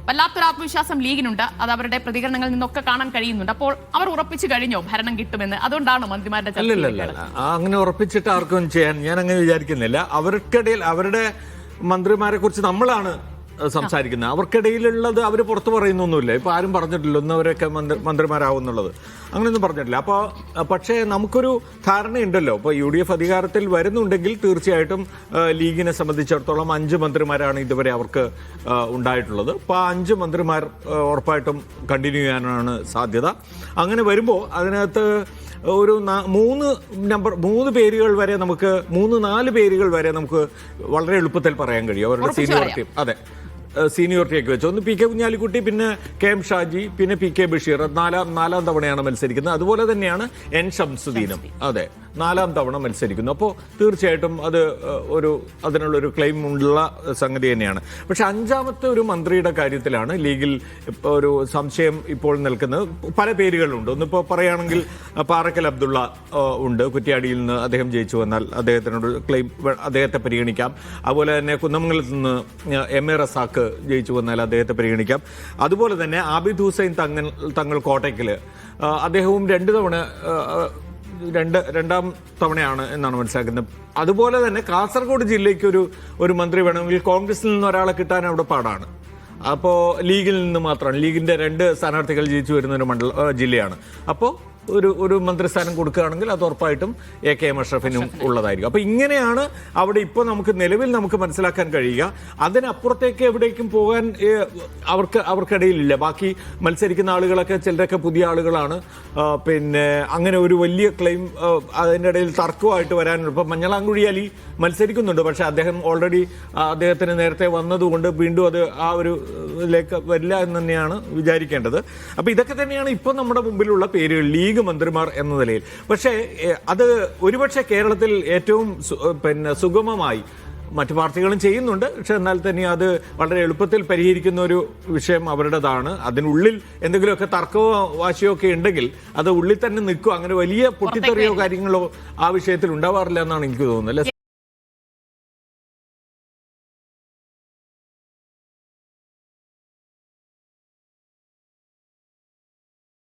വല്ലാത്തൊരു ആത്മവിശ്വാസം ലീഗിനുണ്ട്. അത് അവരുടെ പ്രതികരണങ്ങളിൽ നിന്നൊക്കെ കാണാൻ കഴിയുന്നുണ്ട്. അപ്പോൾ അവർ ഉറപ്പിച്ചു കഴിഞ്ഞോ ഭരണം കിട്ടുമെന്ന്? അതുകൊണ്ടാണ് മന്ത്രിമാരുടെ അങ്ങനെ ഉറപ്പിച്ചിട്ട് ആർക്കും ചെയ്യാൻ ഞാൻ അങ്ങനെ വിചാരിക്കുന്നില്ല. അവർക്കിടയിൽ അവരുടെ മന്ത്രിമാരെ കുറിച്ച് നമ്മളാണ് സംസാരിക്കുന്നത്. അവർക്കിടയിലുള്ളത് അവർ പുറത്തു പറയുന്നൊന്നുമില്ല. ഇപ്പൊ ആരും പറഞ്ഞിട്ടില്ല ഒന്നവരൊക്കെ മന്ത്രിമാരാവുന്നുള്ളത്, അങ്ങനെയൊന്നും പറഞ്ഞിട്ടില്ല. അപ്പോൾ പക്ഷേ നമുക്കൊരു ധാരണയുണ്ടല്ലോ. ഇപ്പോൾ UDF അധികാരത്തിൽ വരുന്നുണ്ടെങ്കിൽ തീർച്ചയായിട്ടും ലീഗിനെ സംബന്ധിച്ചിടത്തോളം 5 മന്ത്രിമാരാണ് ഇതുവരെ അവർക്ക് ഉണ്ടായിട്ടുള്ളത്. അപ്പോൾ ആ 5 മന്ത്രിമാർ ഉറപ്പായിട്ടും കണ്ടിന്യൂ ചെയ്യാനാണ് സാധ്യത. അങ്ങനെ വരുമ്പോൾ അതിനകത്ത് ഒരു 3 പേരുകൾ വരെ നമുക്ക് 3-4 പേരുകൾ വരെ നമുക്ക് വളരെ എളുപ്പത്തിൽ പറയാൻ കഴിയും അവരുടെ സീനിയോറിറ്റി. അതെ, സീനിയോറിറ്റിയൊക്കെ വെച്ച് ഒന്ന് PK കുഞ്ഞാലിക്കുട്ടി, പിന്നെ KM ഷാജി, പിന്നെ PK ബഷീർ നാലാം തവണയാണ് മത്സരിക്കുന്നത്. അതുപോലെ തന്നെയാണ് N ഷംസുദ്ദീനും അതെ 4ാം തവണ മത്സരിക്കുന്നു. അപ്പോൾ തീർച്ചയായിട്ടും അത് അതിനുള്ളൊരു ക്ലെയിം ഉള്ള സംഗതി തന്നെയാണ്. പക്ഷെ 5ാമത്തെ ഒരു മന്ത്രിയുടെ കാര്യത്തിലാണ് ലീഗിൽ ഒരു സംശയം ഇപ്പോൾ നിൽക്കുന്നത്. പല പേരുകളുണ്ട്. ഒന്നിപ്പോൾ പറയുകയാണെങ്കിൽ പാറക്കൽ അബ്ദുള്ള ഉണ്ട്. കുറ്റ്യാടിയിൽ നിന്ന് അദ്ദേഹം ജയിച്ചു വന്നാൽ അദ്ദേഹത്തിനോട് ക്ലെയിം അദ്ദേഹത്തെ പരിഗണിക്കാം. അതുപോലെ തന്നെ കുന്നമംഗലത്ത് നിന്ന് MA റസാഖ് ജയിച്ചു വന്നാൽ അദ്ദേഹത്തെ പരിഗണിക്കാം. അതുപോലെ തന്നെ ആബിദ് ഹുസൈൻ തങ്ങൾ കോട്ടയ്ക്കൽ അദ്ദേഹവും 2 തവണ രണ്ടാം തവണയാണ് എന്നാണ് മനസ്സിലാക്കുന്നത്. അതുപോലെ തന്നെ കാസർഗോഡ് ജില്ലയ്ക്ക് ഒരു മന്ത്രി വേണമെങ്കിൽ കോൺഗ്രസിൽ നിന്ന് ഒരാളെ കിട്ടാൻ അവിടെ പാടാണ്. അപ്പോൾ ലീഗിൽ നിന്ന് മാത്രമാണ്. ലീഗിന്റെ 2 സ്ഥാനാർത്ഥികൾ ജയിച്ചു വരുന്ന ഒരു ജില്ലയാണ്. അപ്പോൾ ഒരു മന്ത്രിസ്ഥാനം കൊടുക്കുകയാണെങ്കിൽ അത് ഉറപ്പായിട്ടും AKM അഷ്റഫിനും ഉള്ളതായിരിക്കും. അപ്പൊ ഇങ്ങനെയാണ് അവിടെ ഇപ്പോൾ നിലവിൽ നമുക്ക് മനസ്സിലാക്കാൻ കഴിയുക. അതിനപ്പുറത്തേക്ക് എവിടേക്കും പോകാൻ അവർക്കിടയിലില്ല. ബാക്കി മത്സരിക്കുന്ന ആളുകളൊക്കെ ചിലരൊക്കെ പുതിയ ആളുകളാണ്. പിന്നെ അങ്ങനെ ഒരു വലിയ ക്ലെയിം അതിൻ്റെ ഇടയിൽ തർക്കമായിട്ട് വരാനുണ്ട്. ഇപ്പം മഞ്ഞളാംകുഴി അലി മത്സരിക്കുന്നുണ്ട്. പക്ഷെ അദ്ദേഹം ഓൾറെഡി അദ്ദേഹത്തിന് നേരത്തെ വന്നതുകൊണ്ട് വീണ്ടും അത് ആ ഒരു ഇതിലേക്ക് വരില്ല എന്ന് തന്നെയാണ് വിചാരിക്കേണ്ടത്. അപ്പൊ ഇതൊക്കെ തന്നെയാണ് ഇപ്പോൾ നമ്മുടെ മുമ്പിലുള്ള പേരുകൾ ലീഗ് മന്ത്രിമാർ എന്ന നിലയിൽ. പക്ഷേ അത് ഒരുപക്ഷെ കേരളത്തിൽ ഏറ്റവും സുഗമമായി മറ്റു പാർട്ടികളും ചെയ്യുന്നുണ്ട്. പക്ഷെ എന്നാൽ തന്നെ അത് വളരെ എളുപ്പത്തിൽ പരിഹരിക്കുന്ന ഒരു വിഷയം അവരുടേതാണ്. അതിനുള്ളിൽ എന്തെങ്കിലുമൊക്കെ തർക്കമോ വാശിയോ ഒക്കെ ഉണ്ടെങ്കിൽ അത് ഉള്ളിൽ തന്നെ നിൽക്കും. അങ്ങനെ വലിയ പൊട്ടിത്തെറിയോ കാര്യങ്ങളോ ആ വിഷയത്തിൽ ഉണ്ടാവാറില്ല എന്നാണ് എനിക്ക് തോന്നുന്നത്.